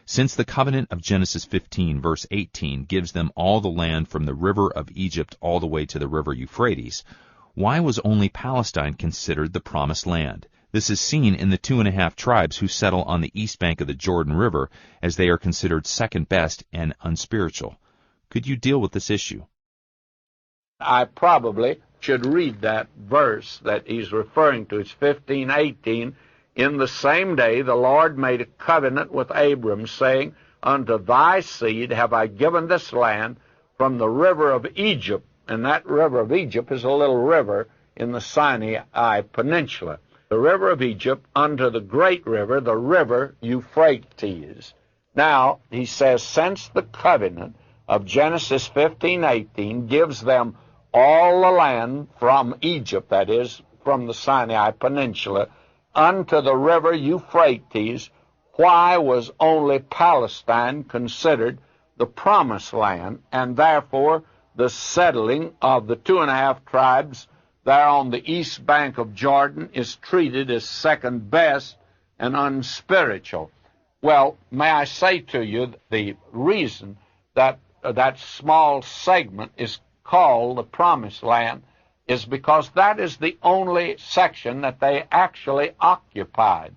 Since the covenant of Genesis 15, verse 18, gives them all the land from the river of Egypt all the way to the river Euphrates, why was only Palestine considered the promised land? This is seen in the 2.5 tribes who settle on the east bank of the Jordan River, as they are considered second best and unspiritual. Could you deal with this issue? I probably should read that verse that he's referring to. It's 15:18. In the same day the Lord made a covenant with Abram, saying, Unto thy seed have I given this land from the river of Egypt. And that river of Egypt is a little river in the Sinai Peninsula. The river of Egypt unto the great river, the river Euphrates. Now, he says, since the covenant of Genesis 15:18 gives them all the land from Egypt, that is, from the Sinai Peninsula, unto the river Euphrates, why was only Palestine considered the promised land, and therefore the settling of the 2.5 tribes there on the east bank of Jordan is treated as second best and unspiritual? Well, may I say to you, the reason that that small segment is called the Promised Land is because that is the only section that they actually occupied.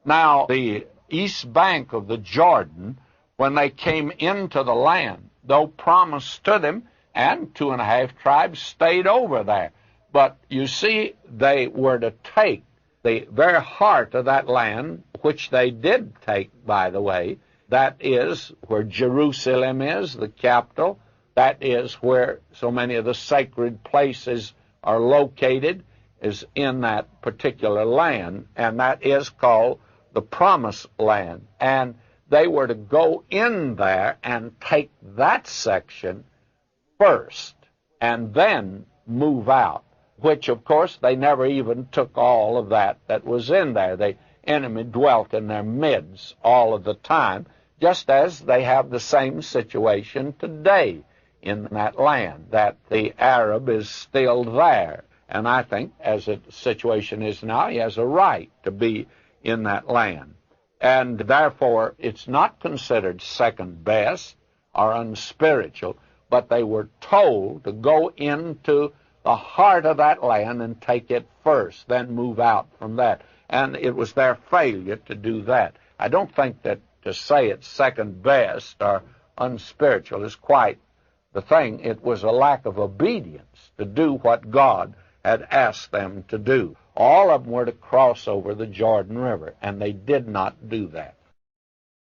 Now, the east bank of the Jordan, when they came into the land, though promised to them, and 2.5 tribes stayed over there. But you see, they were to take the very heart of that land, which they did take, by the way. That is where Jerusalem is, the capital. That is where so many of the sacred places are located, is in that particular land, and that is called the Promised Land. And they were to go in there and take that section first, and then move out, which, of course, they never even took all of that was in there. The enemy dwelt in their midst all of the time, just as they have the same situation today in that land, that the Arab is still there. And I think, as the situation is now, he has a right to be in that land. And therefore, it's not considered second best or unspiritual, but they were told to go into the heart of that land and take it first, then move out from that. And it was their failure to do that. I don't think that to say it's second best or unspiritual is quite the thing. It was a lack of obedience to do what God had asked them to do. All of them were to cross over the Jordan River, and they did not do that.